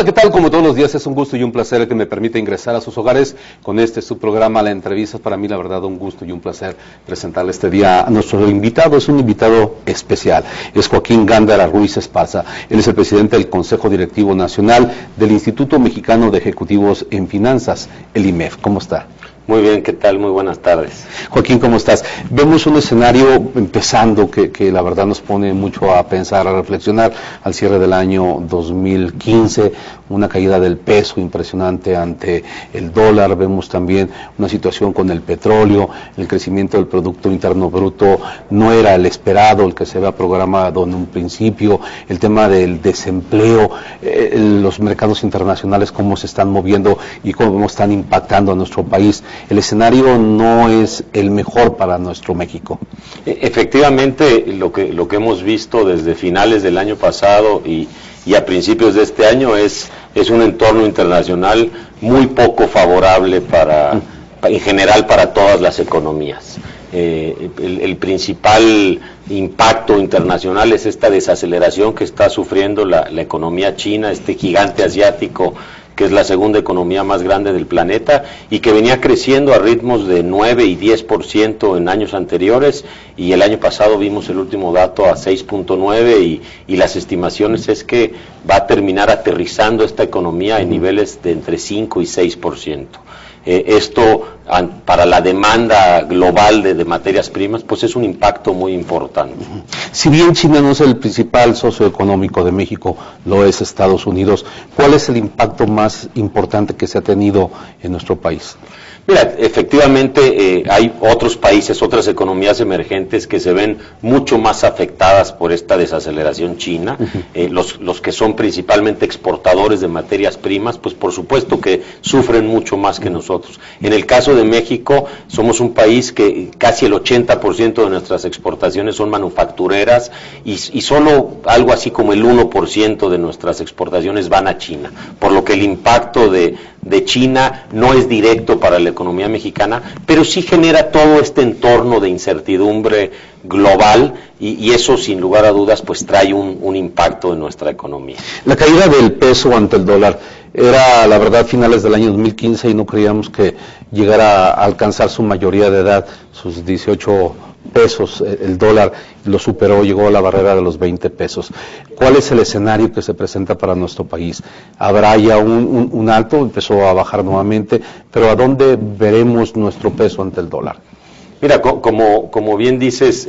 ¿qué tal? Como todos los días es un gusto y un placer que me permita ingresar a sus hogares con su programa La Entrevista. Para mí, la verdad, un gusto y un placer presentarle este día a nuestro invitado. Es un invitado especial. Es Joaquín Gándara Ruiz Esparza. Él es el presidente del Consejo Directivo Nacional del Instituto Mexicano de Ejecutivos en Finanzas, el IMEF. ¿Cómo está? Muy bien, ¿qué tal? Muy buenas tardes. Joaquín, ¿cómo estás? Vemos un escenario empezando que la verdad nos pone mucho a pensar, a reflexionar al cierre del año 2015, una caída del peso impresionante ante el dólar. Vemos también una situación con el petróleo, el crecimiento del Producto Interno Bruto no era el esperado, el que se había programado en un principio, el tema del desempleo, los mercados internacionales, cómo se están moviendo y cómo están impactando a nuestro país. El escenario no es el mejor para nuestro México. Efectivamente, lo que hemos visto desde finales del año pasado y a principios de este año es un entorno internacional muy poco favorable en general para todas las economías. El principal impacto internacional es esta desaceleración que está sufriendo la economía china, este gigante asiático que es la segunda economía más grande del planeta y que venía creciendo a ritmos de 9 y 10% en años anteriores, y el año pasado vimos el último dato a 6.9 y las estimaciones es que va a terminar aterrizando esta economía en niveles de entre 5 y 6%. Esto para la demanda global de materias primas, pues es un impacto muy importante. Si bien China no es el principal socio económico de México, lo es Estados Unidos, ¿cuál es el impacto más importante que se ha tenido en nuestro país? Mira, efectivamente hay otros países, otras economías emergentes que se ven mucho más afectadas por esta desaceleración china. Los que son principalmente exportadores de materias primas, pues por supuesto que sufren mucho más que nosotros. En el caso de México, somos un país que casi el 80% de nuestras exportaciones son manufactureras y solo algo así como el 1% de nuestras exportaciones van a China, por lo que el impacto de China no es directo para la economía mexicana, pero sí genera todo este entorno de incertidumbre global y eso sin lugar a dudas pues trae un impacto en nuestra economía. La caída del peso ante el dólar era la verdad finales del año 2015 y no creíamos que llegara a alcanzar su mayoría de edad, sus 18 pesos, el dólar lo superó, llegó a la barrera de los 20 pesos. ¿Cuál es el escenario que se presenta para nuestro país? ¿Habrá ya un alto? Empezó a bajar nuevamente, pero ¿a dónde veremos nuestro peso ante el dólar? Mira, como bien dices,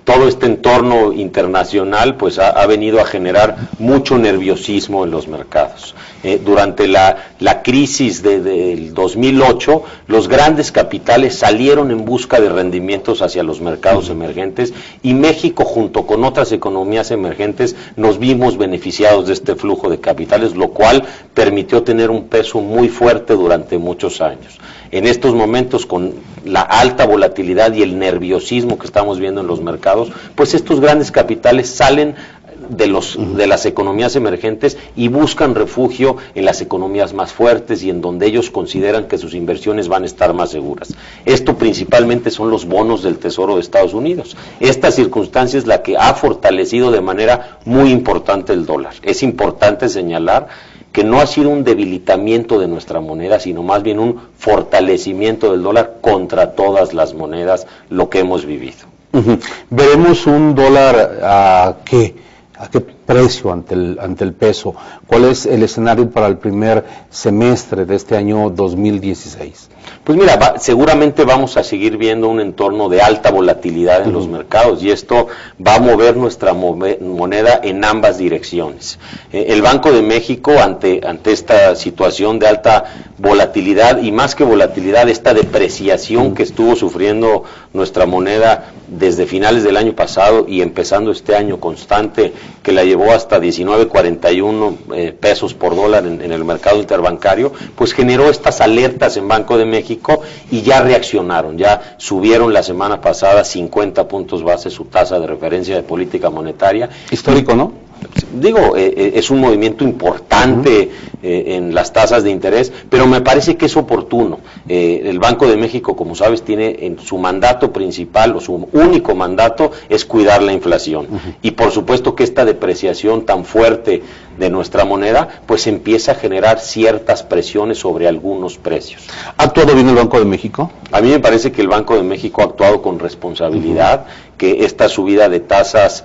todo este entorno internacional pues ha venido a generar mucho nerviosismo en los mercados. Durante la crisis del 2008, los grandes capitales salieron en busca de rendimientos hacia los mercados emergentes y México, junto con otras economías emergentes, nos vimos beneficiados de este flujo de capitales, lo cual permitió tener un peso muy fuerte durante muchos años. En estos momentos, con la alta volatilidad y el nerviosismo que estamos viendo en los mercados, pues estos grandes capitales salen de las economías emergentes y buscan refugio en las economías más fuertes y en donde ellos consideran que sus inversiones van a estar más seguras. Esto principalmente son los bonos del Tesoro de Estados Unidos. Esta circunstancia es la que ha fortalecido de manera muy importante el dólar. Es importante señalar que no ha sido un debilitamiento de nuestra moneda, sino más bien un fortalecimiento del dólar contra todas las monedas, lo que hemos vivido. Veremos un dólar ¿a qué precio ante el peso? ¿Cuál es el escenario para el primer semestre de este año 2016? Pues mira, seguramente vamos a seguir viendo un entorno de alta volatilidad en los mercados y esto va a mover nuestra moneda en ambas direcciones. El Banco de México, ante esta situación de alta volatilidad y más que volatilidad, esta depreciación que estuvo sufriendo nuestra moneda desde finales del año pasado y empezando este año constante, que la llevó hasta 19.41 pesos por dólar en el mercado interbancario, pues generó estas alertas en Banco de México y ya reaccionaron, ya subieron la semana pasada 50 puntos base su tasa de referencia de política monetaria. Histórico, ¿no? Digo, es un movimiento importante en las tasas de interés, pero me parece que es oportuno. El Banco de México, como sabes, tiene en su mandato principal, o su único mandato, es cuidar la inflación. Y por supuesto que esta depreciación tan fuerte de nuestra moneda, pues empieza a generar ciertas presiones sobre algunos precios. ¿Ha actuado bien el Banco de México? A mí me parece que el Banco de México ha actuado con responsabilidad, que esta subida de tasas,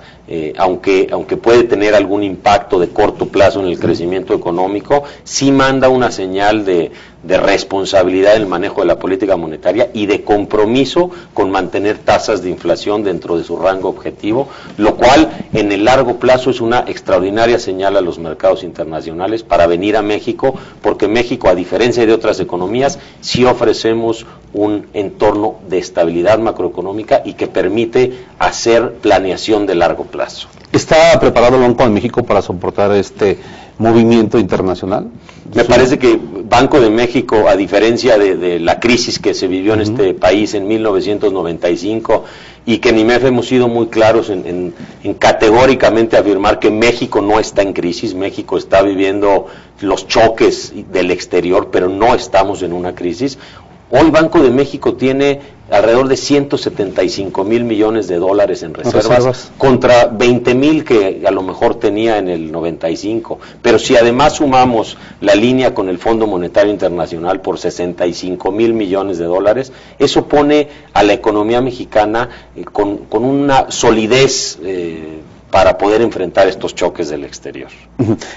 aunque puede tener algún impacto de corto plazo en el crecimiento económico, sí manda una señal de responsabilidad en el manejo de la política monetaria y de compromiso con mantener tasas de inflación dentro de su rango objetivo, lo cual en el largo plazo es una extraordinaria señal a los mercados internacionales para venir a México, porque México, a diferencia de otras economías, sí ofrecemos un entorno de estabilidad macroeconómica y que permite hacer planeación de largo plazo. ¿Está preparado el Banco de México para soportar este movimiento internacional? Me parece que Banco de México, a diferencia de la crisis que se vivió en este país en 1995, y que en IMEF hemos sido muy claros en categóricamente afirmar que México no está en crisis, México está viviendo los choques del exterior, pero no estamos en una crisis. Hoy Banco de México tiene alrededor de 175,000 millones de dólares en reservas, contra 20,000 que a lo mejor tenía en el 95. Pero si además sumamos la línea con el Fondo Monetario Internacional por 65,000 millones de dólares, eso pone a la economía mexicana con una solidez para poder enfrentar estos choques del exterior.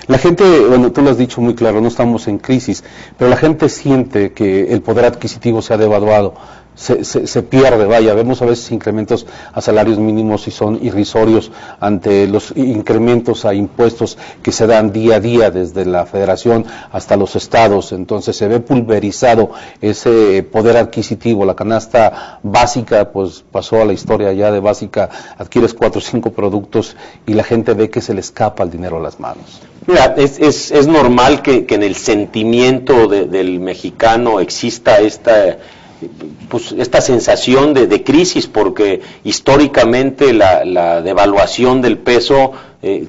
La gente, bueno, tú lo has dicho muy claro, no estamos en crisis, pero la gente siente que el poder adquisitivo se ha devaluado, se pierde, vaya, vemos a veces incrementos a salarios mínimos y son irrisorios ante los incrementos a impuestos que se dan día a día desde la federación hasta los estados, entonces se ve pulverizado ese poder adquisitivo, la canasta básica pues pasó a la historia ya de básica, adquieres 4 o 5 productos y la gente ve que se le escapa el dinero a las manos. Mira, es normal que en el sentimiento del mexicano exista esta sensación de crisis, porque históricamente la devaluación del peso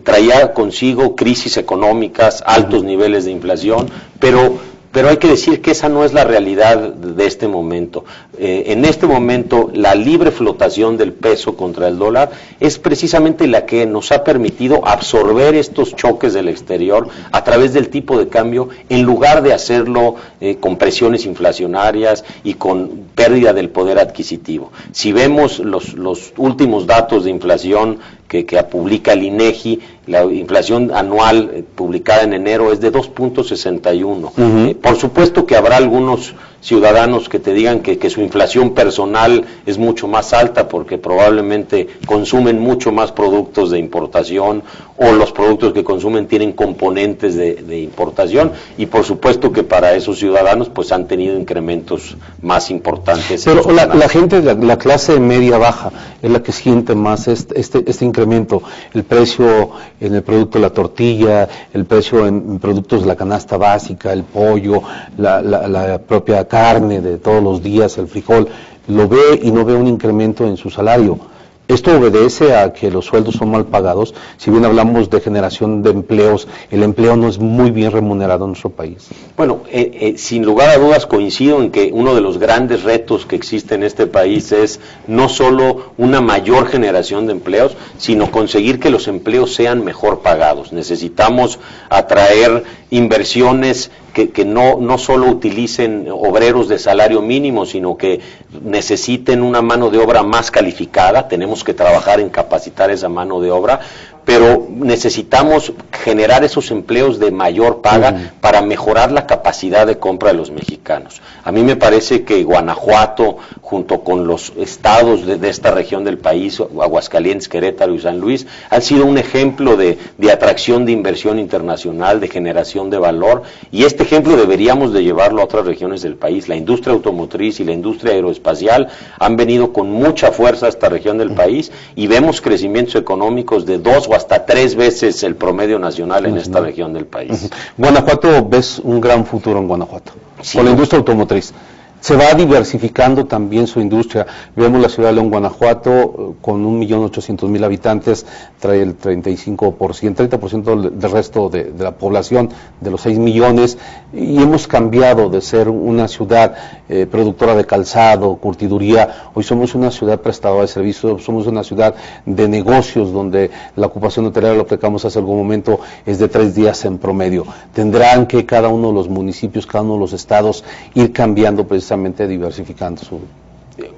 traía consigo crisis económicas, altos niveles de inflación, pero hay que decir que esa no es la realidad de este momento. En este momento, la libre flotación del peso contra el dólar es precisamente la que nos ha permitido absorber estos choques del exterior a través del tipo de cambio, en lugar de hacerlo con presiones inflacionarias y con pérdida del poder adquisitivo. Si vemos los últimos datos de inflación que publica el INEGI, la inflación anual publicada en enero es de 2.61. Por supuesto que habrá algunos ciudadanos que te digan que su inflación personal es mucho más alta porque probablemente consumen mucho más productos de importación o los productos que consumen tienen componentes de importación, y por supuesto que para esos ciudadanos pues han tenido incrementos más importantes. Pero la gente, la clase media baja es la que siente más este incremento, el precio en el producto de la tortilla, el precio en productos de la canasta básica, el pollo, la propia carne de todos los días, el frijol, lo ve y no ve un incremento en su salario. Esto obedece a que los sueldos son mal pagados. Si bien hablamos de generación de empleos, el empleo no es muy bien remunerado en nuestro país. Bueno, sin lugar a dudas coincido en que uno de los grandes retos que existe en este país es no solo una mayor generación de empleos, sino conseguir que los empleos sean mejor pagados. Necesitamos atraer inversiones que no solo utilicen obreros de salario mínimo, sino que necesiten una mano de obra más calificada. Tenemos que trabajar en capacitar esa mano de obra, pero necesitamos generar esos empleos de mayor paga para mejorar la capacidad de compra de los mexicanos. A mí me parece que Guanajuato, junto con los estados de esta región del país, Aguascalientes, Querétaro y San Luis, han sido un ejemplo de atracción de inversión internacional, de generación de valor, y este ejemplo deberíamos de llevarlo a otras regiones del país. La industria automotriz y la industria aeroespacial han venido con mucha fuerza a esta región del país y vemos crecimientos económicos de 2 o hasta 3 veces el promedio nacional en esta región del país. Guanajuato, ves un gran futuro en Guanajuato, sí, con la industria automotriz. Se va diversificando también su industria. Vemos la ciudad de León, Guanajuato, con 1.800.000 habitantes, trae el 30% del resto de la población, de los 6 millones, y hemos cambiado de ser una ciudad productora de calzado, curtiduría. Hoy somos una ciudad prestadora de servicios, somos una ciudad de negocios, donde la ocupación hoteleras, lo platicamos hace algún momento, es de 3 días en promedio. Tendrán que cada uno de los municipios, cada uno de los estados, ir cambiando, precisamente diversificando su...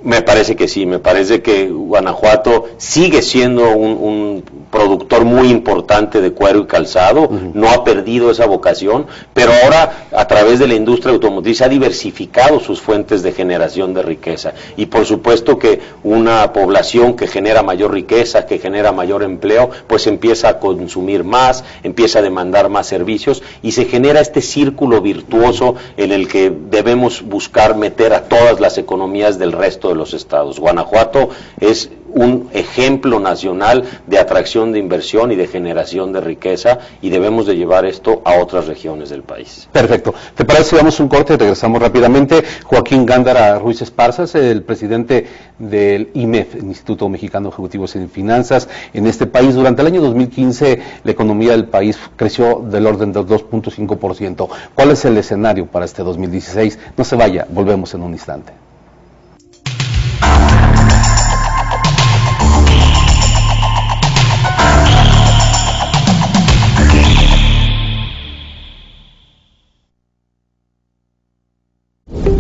Me parece que sí, me parece que Guanajuato sigue siendo un productor muy importante de cuero y calzado, no ha perdido esa vocación, pero ahora a través de la industria automotriz ha diversificado sus fuentes de generación de riqueza, y por supuesto que una población que genera mayor riqueza, que genera mayor empleo, pues empieza a consumir más, empieza a demandar más servicios, y se genera este círculo virtuoso en el que debemos buscar meter a todas las economías del resto de los estados. Guanajuato es un ejemplo nacional de atracción de inversión y de generación de riqueza, y debemos de llevar esto a otras regiones del país. Perfecto. ¿Te parece si damos un corte y regresamos rápidamente? Joaquín Gándara Ruiz Esparza, el presidente del IMEF, el Instituto Mexicano de Ejecutivos en Finanzas, en este país. Durante el año 2015 la economía del país creció del orden del 2.5%. ¿Cuál es el escenario para este 2016? No se vaya, volvemos en un instante.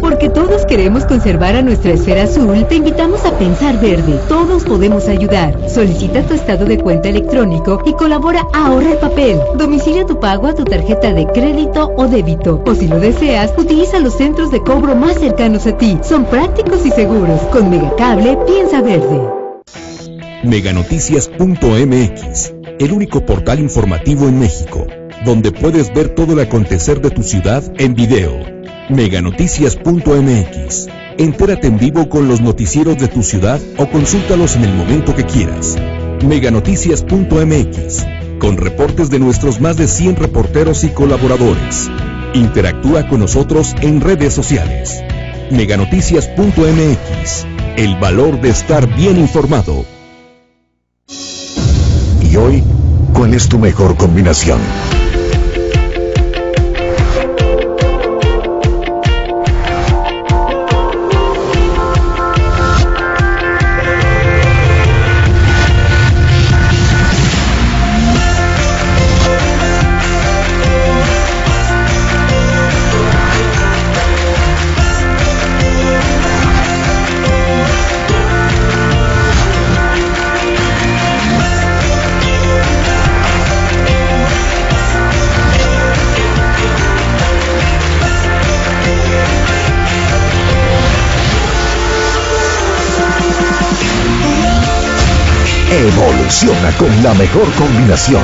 Porque todos queremos conservar a nuestra esfera azul, te invitamos a pensar verde. Todos podemos ayudar. Solicita tu estado de cuenta electrónico y colabora a ahorrar papel. Domicilia tu pago a tu tarjeta de crédito o débito. O si lo deseas, utiliza los centros de cobro más cercanos a ti. Son prácticos y seguros. Con Megacable, piensa verde. Meganoticias.mx, el único portal informativo en México, donde puedes ver todo el acontecer de tu ciudad en video. Meganoticias.mx. Entérate en vivo con los noticieros de tu ciudad o consúltalos en el momento que quieras. Meganoticias.mx, con reportes de nuestros más de 100 reporteros y colaboradores. Interactúa con nosotros en redes sociales. Meganoticias.mx, el valor de estar bien informado. Y hoy, ¿cuál es tu mejor combinación? Evoluciona con la mejor combinación.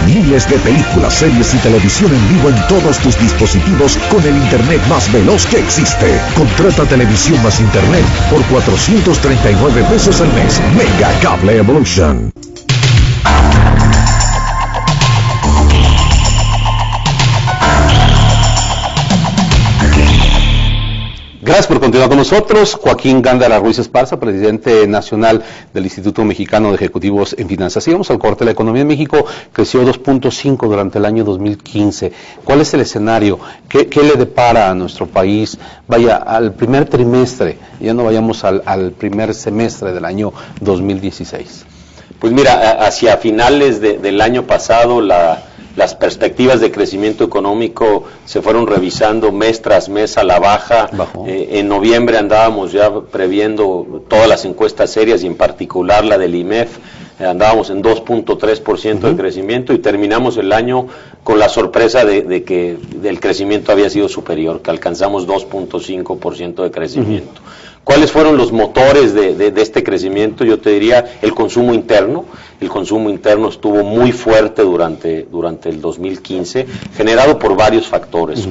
Miles de películas, series y televisión en vivo en todos tus dispositivos con el internet más veloz que existe. Contrata televisión más internet por 439 pesos al mes. Megacable Evolution. Gracias por continuar con nosotros. Joaquín Gándara Ruiz Esparza, presidente nacional del Instituto Mexicano de Ejecutivos en Finanzas. Sigamos al corte. La economía de México creció 2.5 durante el año 2015. ¿Cuál es el escenario? ¿Qué le depara a nuestro país? Vaya, al primer trimestre, ya no vayamos al primer semestre del año 2016. Pues mira, hacia finales del año pasado las perspectivas de crecimiento económico se fueron revisando mes tras mes a la baja. En noviembre andábamos ya previendo todas las encuestas serias y en particular la del IMEF, andábamos en 2.3% de crecimiento y terminamos el año con la sorpresa de que el crecimiento había sido superior, que alcanzamos 2.5% de crecimiento. ¿Cuáles fueron los motores de este crecimiento? Yo te diría el consumo interno. El consumo interno estuvo muy fuerte durante el 2015, generado por varios factores.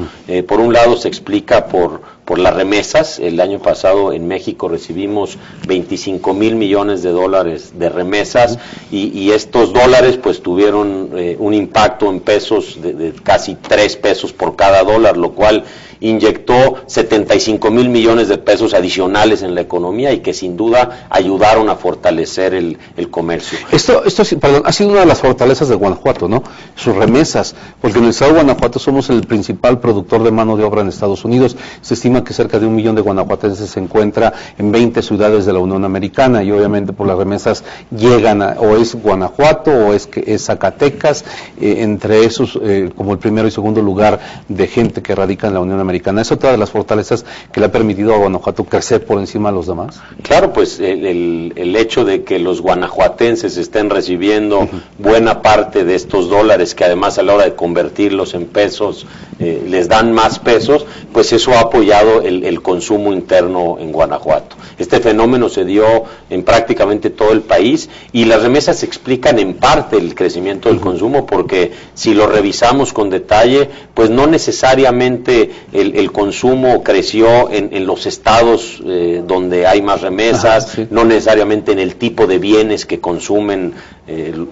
Por un lado se explica por las remesas. El año pasado en México recibimos 25,000 millones de dólares de remesas y estos dólares pues tuvieron un impacto en pesos de casi 3 pesos por cada dólar, lo cual inyectó 75,000 millones de pesos adicionales en la economía y que sin duda ayudaron a fortalecer el comercio. Esto ha sido una de las fortalezas de Guanajuato, ¿no? Sus remesas, porque en el estado de Guanajuato somos el principal productor de mano de obra en Estados Unidos. Se estima que cerca de 1 millón de guanajuatenses se encuentra en 20 ciudades de la Unión Americana y obviamente por las remesas llegan o es Guanajuato o es Zacatecas, entre esos como el primero y segundo lugar de gente que radica en la Unión Americana. ¿Es otra de las fortalezas que le ha permitido a Guanajuato crecer por encima de los demás? Claro, pues el hecho de que los guanajuatenses estén recibiendo buena parte de estos dólares, que además a la hora de convertirlos en pesos les dan más pesos, pues eso ha apoyado el consumo interno en Guanajuato. Este fenómeno se dio en prácticamente todo el país y las remesas explican en parte el crecimiento del consumo, porque si lo revisamos con detalle, pues no necesariamente el consumo creció en los estados donde hay más remesas, sí. No necesariamente en el tipo de bienes que consumen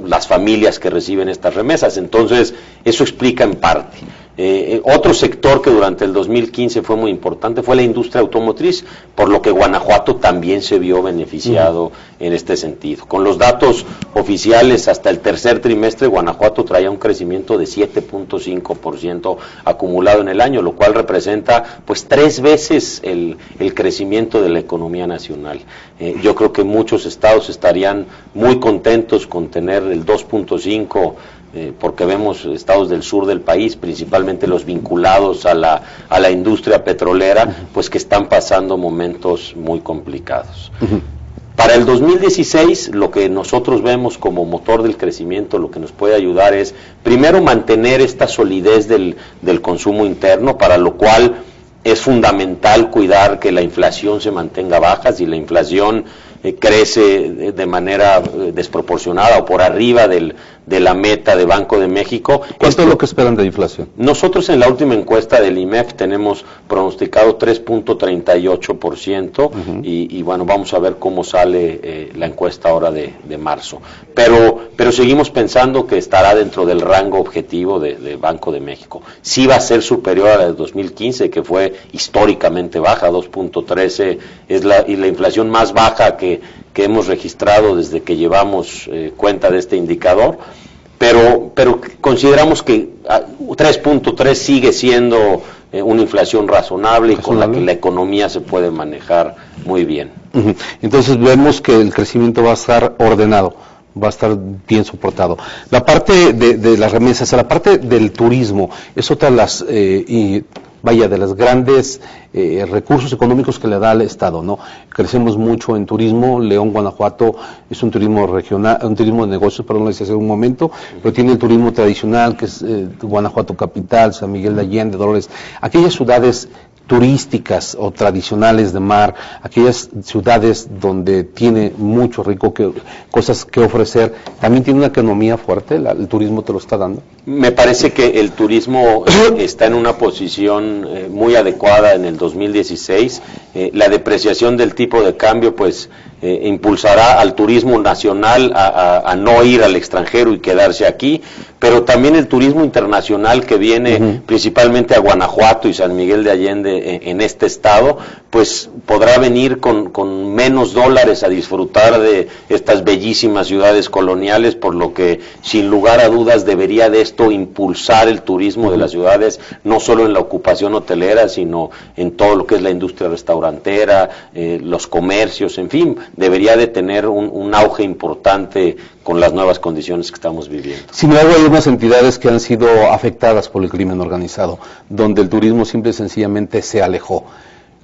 las familias que reciben estas remesas. Entonces, eso explica en parte. Otro sector que durante el 2015 fue muy importante fue la industria automotriz, por lo que Guanajuato también se vio beneficiado en este sentido. Con los datos oficiales hasta el tercer trimestre, Guanajuato traía un crecimiento de 7.5% acumulado en el año, lo cual representa pues 3 veces el crecimiento de la economía nacional. Yo creo que muchos estados estarían muy contentos con tener el 2.5%, porque vemos estados del sur del país, principalmente los vinculados a la industria petrolera, pues que están pasando momentos muy complicados. Para el 2016, lo que nosotros vemos como motor del crecimiento, lo que nos puede ayudar es, primero, mantener esta solidez del consumo interno, para lo cual es fundamental cuidar que la inflación se mantenga baja. Si la inflación crece de manera desproporcionada o por arriba de la meta de Banco de México. ¿Cuánto es lo que esperan de inflación? Nosotros en la última encuesta del IMEF tenemos pronosticado 3.38%, y bueno, vamos a ver cómo sale la encuesta ahora de marzo. Pero seguimos pensando que estará dentro del rango objetivo de Banco de México. Sí va a ser superior a la de 2015, que fue históricamente baja, 2.13, y la inflación más baja que hemos registrado desde que llevamos cuenta de este indicador, pero consideramos que 3.3 sigue siendo una inflación razonable y con la que la economía se puede manejar muy bien. Entonces vemos que el crecimiento va a estar ordenado, va a estar bien soportado. La parte de las remesas, la parte del turismo, es otra de las de las grandes recursos económicos que le da al Estado, ¿no? Crecemos mucho en turismo. León, Guanajuato es un turismo regional, un turismo de negocios, perdón, lo decía hace un momento, pero tiene el turismo tradicional, que es Guanajuato Capital, San Miguel de Allende, Dolores, aquellas ciudades turísticas o tradicionales de mar, aquellas ciudades donde tiene mucho rico cosas que ofrecer, también tiene una economía fuerte. El turismo te lo está dando. Me parece que el turismo está en una posición muy adecuada en el 2016. La depreciación del tipo de cambio pues impulsará al turismo nacional a no ir al extranjero y quedarse aquí, pero también el turismo internacional que viene principalmente a Guanajuato y San Miguel de Allende en este estado, pues podrá venir con menos dólares a disfrutar de estas bellísimas ciudades coloniales, por lo que sin lugar a dudas debería de esto impulsar el turismo de las ciudades, no solo en la ocupación hotelera, sino en todo lo que es la industria restaurantera, los comercios, en fin, debería de tener un auge importante con las nuevas condiciones que estamos viviendo. Sin embargo, hay unas entidades que han sido afectadas por el crimen organizado, donde el turismo simple y sencillamente se alejó.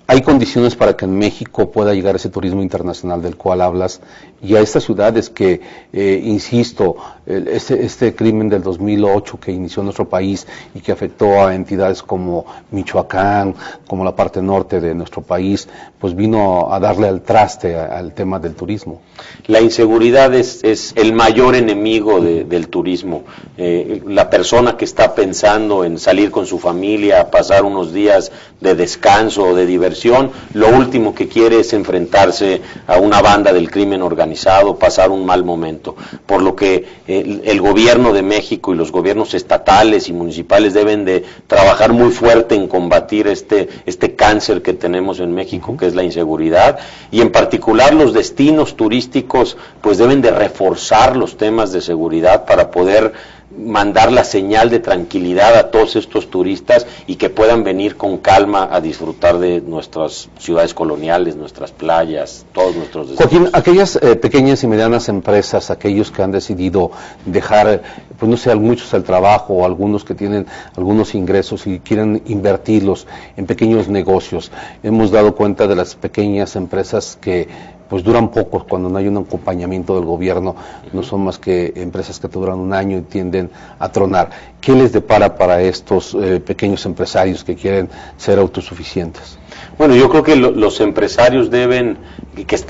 ¿Hay condiciones para que en México pueda llegar ese turismo internacional del cual hablas y a estas ciudades que, insisto, este crimen del 2008 que inició en nuestro país y que afectó a entidades como Michoacán, como la parte norte de nuestro país, pues vino a darle al traste al tema del turismo. La inseguridad es el mayor enemigo del turismo. La persona que está pensando en salir con su familia, pasar unos días de descanso o de diversión, lo último que quiere es enfrentarse a una banda del crimen organizado, pasar un mal momento. Por lo que el gobierno de México y los gobiernos estatales y municipales deben de trabajar muy fuerte en combatir este cáncer que tenemos en México, que es la inseguridad, y en particular los destinos turísticos pues deben de reforzar los temas de seguridad para poder mandar la señal de tranquilidad a todos estos turistas y que puedan venir con calma a disfrutar de nuestras ciudades coloniales, nuestras playas, todos nuestros destinos. Joaquín, aquellas pequeñas y medianas empresas, aquellos que han decidido dejar, pues no sé, muchos el trabajo, o algunos que tienen algunos ingresos y quieren invertirlos en pequeños negocios, hemos dado cuenta de las pequeñas empresas que pues duran poco cuando no hay un acompañamiento del gobierno, no son más que empresas que te duran un año y tienden a tronar. ¿Qué les depara para estos pequeños empresarios que quieren ser autosuficientes? Bueno, yo creo que los empresarios deben,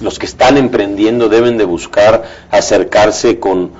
los que están emprendiendo deben de buscar acercarse con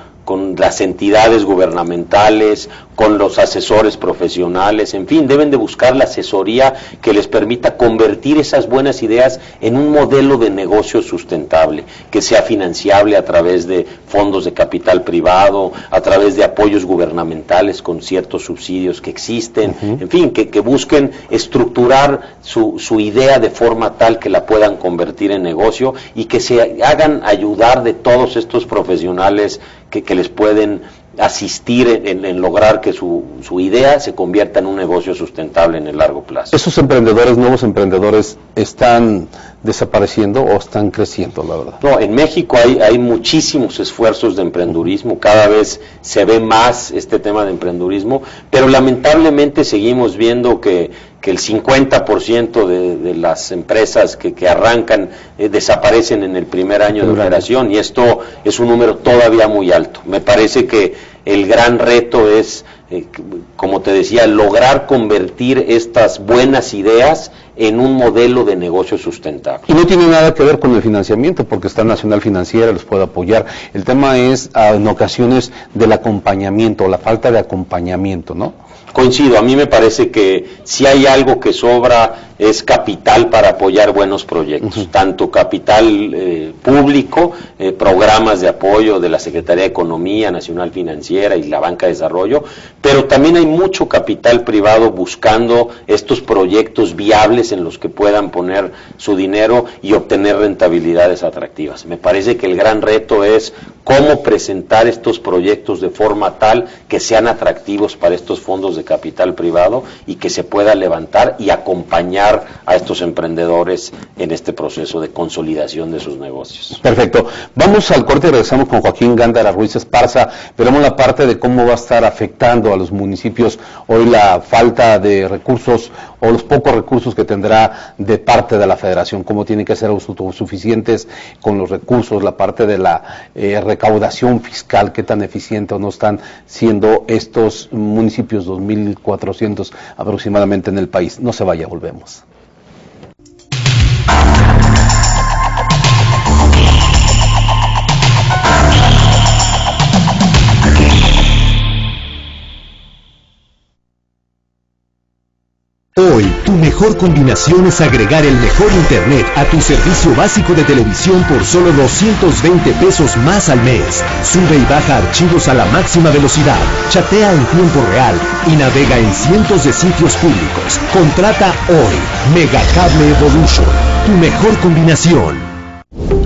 las entidades gubernamentales, con los asesores profesionales, en fin, deben de buscar la asesoría que les permita convertir esas buenas ideas en un modelo de negocio sustentable, que sea financiable a través de fondos de capital privado, a través de apoyos gubernamentales con ciertos subsidios que existen, en fin, que busquen estructurar su idea de forma tal que la puedan convertir en negocio y que se hagan ayudar de todos estos profesionales que les pueden asistir en lograr que su idea se convierta en un negocio sustentable en el largo plazo. ¿Esos emprendedores, nuevos emprendedores, están desapareciendo o están creciendo, la verdad? No, en México hay muchísimos esfuerzos de emprendurismo, cada vez se ve más este tema de emprendurismo, pero lamentablemente seguimos viendo que el 50% de las empresas que arrancan desaparecen en el primer año de operación, y esto es un número todavía muy alto. Me parece que el gran reto es, como te decía, lograr convertir estas buenas ideas en un modelo de negocio sustentable. Y no tiene nada que ver con el financiamiento, porque está Nacional Financiera, los puede apoyar. El tema es, en ocasiones, del acompañamiento, la falta de acompañamiento, ¿no? Coincido, a mí me parece que si hay algo que sobra es capital para apoyar buenos proyectos, tanto capital público, programas de apoyo de la Secretaría de Economía, Nacional Financiera y la Banca de Desarrollo, pero también hay mucho capital privado buscando estos proyectos viables en los que puedan poner su dinero y obtener rentabilidades atractivas. Me parece que el gran reto es cómo presentar estos proyectos de forma tal que sean atractivos para estos fondos de capital privado y que se pueda levantar y acompañar a estos emprendedores en este proceso de consolidación de sus negocios. Perfecto. Vamos al corte y regresamos con Joaquín Gándara Ruiz Esparza. Veremos la parte de cómo va a estar afectando a los municipios hoy la falta de recursos o los pocos recursos que tendrá de parte de la Federación, cómo tienen que ser autosuficientes con los recursos, la parte de la recaudación fiscal, qué tan eficiente o no están siendo estos municipios, 2.400 aproximadamente en el país. No se vaya, volvemos. Hoy, tu mejor combinación es agregar el mejor internet a tu servicio básico de televisión por solo 220 pesos más al mes. Sube y baja archivos a la máxima velocidad, chatea en tiempo real y navega en cientos de sitios públicos. Contrata hoy Megacable Evolution, tu mejor combinación.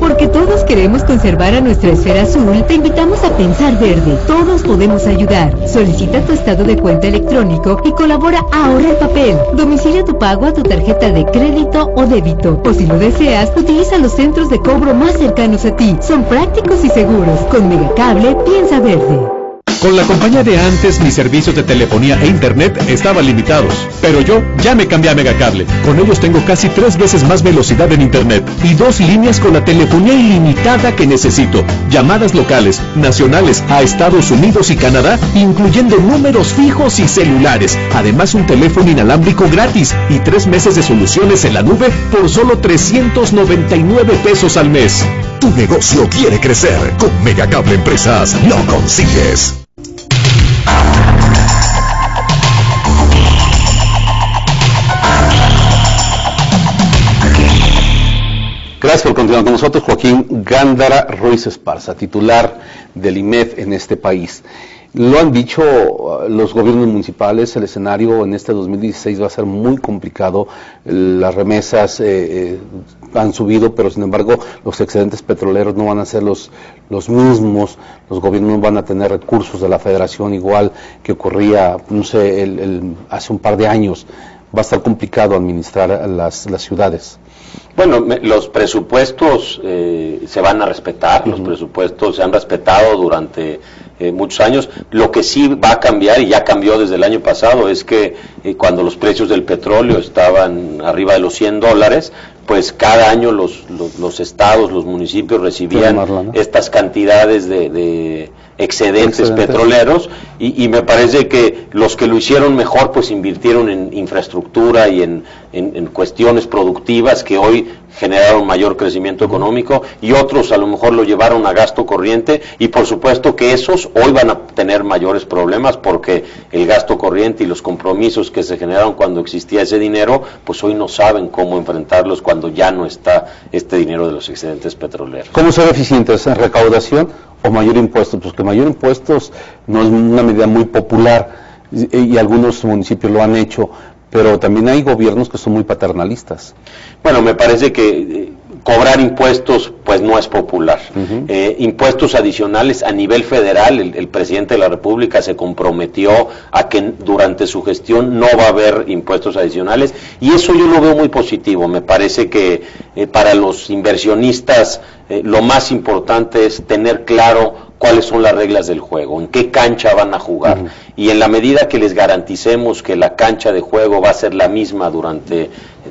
Porque todos queremos conservar a nuestra esfera azul, te invitamos a pensar verde. Todos podemos ayudar. Solicita tu estado de cuenta electrónico y colabora a ahorrar papel. Domicilia tu pago a tu tarjeta de crédito o débito. O si lo deseas, utiliza los centros de cobro más cercanos a ti. Son prácticos y seguros. Con Megacable, piensa verde. Con la compañía de antes, mis servicios de telefonía e internet estaban limitados, pero yo ya me cambié a Megacable. Con ellos tengo casi 3 veces más velocidad en internet y 2 líneas con la telefonía ilimitada que necesito, llamadas locales, nacionales a Estados Unidos y Canadá, incluyendo números fijos y celulares. Además, un teléfono inalámbrico gratis y 3 meses de soluciones en la nube por solo 399 pesos al mes. Tu negocio quiere crecer. Con Megacable Empresas lo consigues. Gracias por continuar con nosotros. Joaquín Gándara Ruiz Esparza, titular del IMED en este país. Lo han dicho los gobiernos municipales, el escenario en este 2016 va a ser muy complicado, las remesas han subido, pero sin embargo los excedentes petroleros no van a ser los mismos, los gobiernos no van a tener recursos de la federación igual que ocurría, no sé, hace un par de años. Va a estar complicado administrar las ciudades. Bueno, los presupuestos se van a respetar, los presupuestos se han respetado durante muchos años. Lo que sí va a cambiar, y ya cambió desde el año pasado, es que cuando los precios del petróleo estaban arriba de los $100, pues cada año los estados, los municipios recibían estas cantidades de excedentes petroleros, y me parece que los que lo hicieron mejor pues invirtieron en infraestructura y en cuestiones productivas que hoy generaron mayor crecimiento económico, y otros a lo mejor lo llevaron a gasto corriente, y por supuesto que esos hoy van a tener mayores problemas porque el gasto corriente y los compromisos que se generaron cuando existía ese dinero, pues hoy no saben cómo enfrentarlos cuando ya no está este dinero de los excedentes petroleros. ¿Cómo ser eficientes en recaudación o mayor impuestos? Pues que mayor impuestos no es una medida muy popular y algunos municipios lo han hecho, pero también hay gobiernos que son muy paternalistas. Bueno, me parece que cobrar impuestos pues no es popular. Impuestos adicionales a nivel federal, el presidente de la República se comprometió a que durante su gestión no va a haber impuestos adicionales, y eso yo lo veo muy positivo. Me parece que para los inversionistas lo más importante es tener claro cuáles son las reglas del juego, en qué cancha van a jugar, y en la medida que les garanticemos que la cancha de juego va a ser la misma durante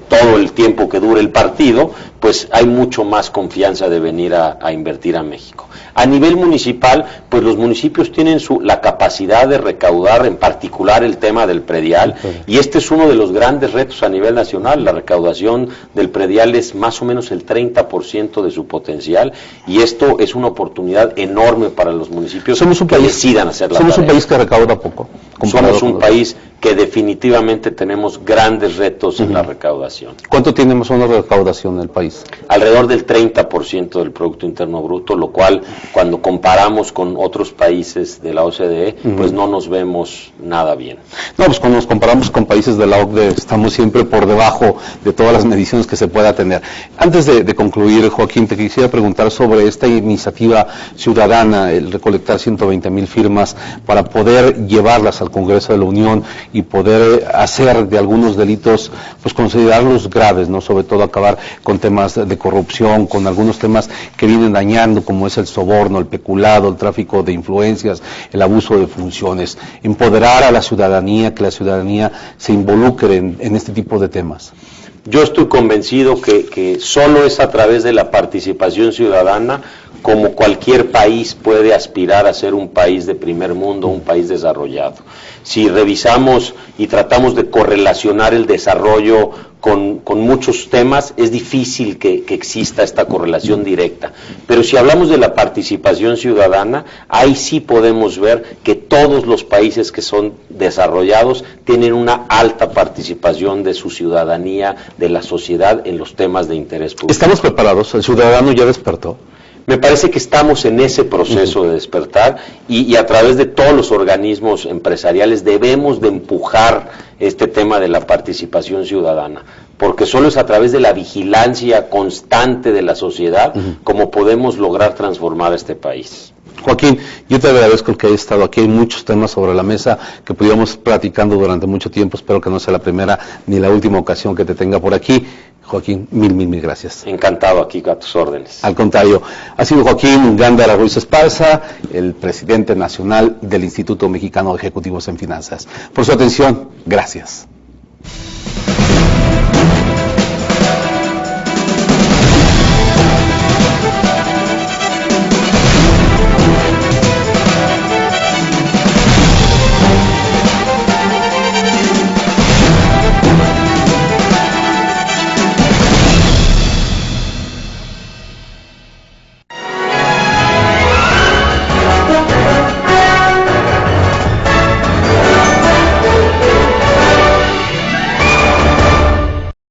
todo el tiempo que dure el partido, pues hay mucho más confianza de venir a invertir a México. A nivel municipal, pues los municipios tienen la capacidad de recaudar, en particular el tema del predial, y este es uno de los grandes retos a nivel nacional. La recaudación del predial es más o menos el 30% de su potencial, y esto es una oportunidad enorme para los municipios que decidan hacer la tarea. Somos un país que recauda poco. Somos un país que definitivamente tenemos grandes retos en la recaudación. ¿Cuánto tenemos una recaudación en el país? Alrededor del 30% del Producto Interno Bruto, lo cual cuando comparamos con otros países de la OCDE, pues no nos vemos nada bien. No, pues cuando nos comparamos con países de la OCDE estamos siempre por debajo de todas las mediciones que se pueda tener. Antes de concluir, Joaquín, te quisiera preguntar sobre esta iniciativa ciudadana, el recolectar 120,000 firmas para poder llevarlas al Congreso de la Unión y poder hacer de algunos delitos, pues considerarlos graves, ¿no? Sobre todo acabar con temas de corrupción, con algunos temas que vienen dañando, como es el soborno, el peculado, el tráfico de influencias, el abuso de funciones. Empoderar a la ciudadanía, que la ciudadanía se involucre en este tipo de temas. Yo estoy convencido que solo es a través de la participación ciudadana como cualquier país puede aspirar a ser un país de primer mundo, un país desarrollado. Si revisamos y tratamos de correlacionar el desarrollo con muchos temas, es difícil que exista esta correlación directa. Pero si hablamos de la participación ciudadana, ahí sí podemos ver que todos los países que son desarrollados tienen una alta participación de su ciudadanía, de la sociedad en los temas de interés público. ¿Estamos preparados? ¿El ciudadano ya despertó? Me parece que estamos en ese proceso de despertar y a través de todos los organismos empresariales debemos de empujar este tema de la participación ciudadana, porque solo es a través de la vigilancia constante de la sociedad como podemos lograr transformar este país. Joaquín, yo te agradezco el que hayas estado aquí. Hay muchos temas sobre la mesa que pudiéramos platicando durante mucho tiempo. Espero que no sea la primera ni la última ocasión que te tenga por aquí. Joaquín, mil gracias. Encantado aquí a tus órdenes. Al contrario, ha sido Joaquín Gándara Ruiz Esparza, el presidente nacional del Instituto Mexicano de Ejecutivos en Finanzas. Por su atención, gracias.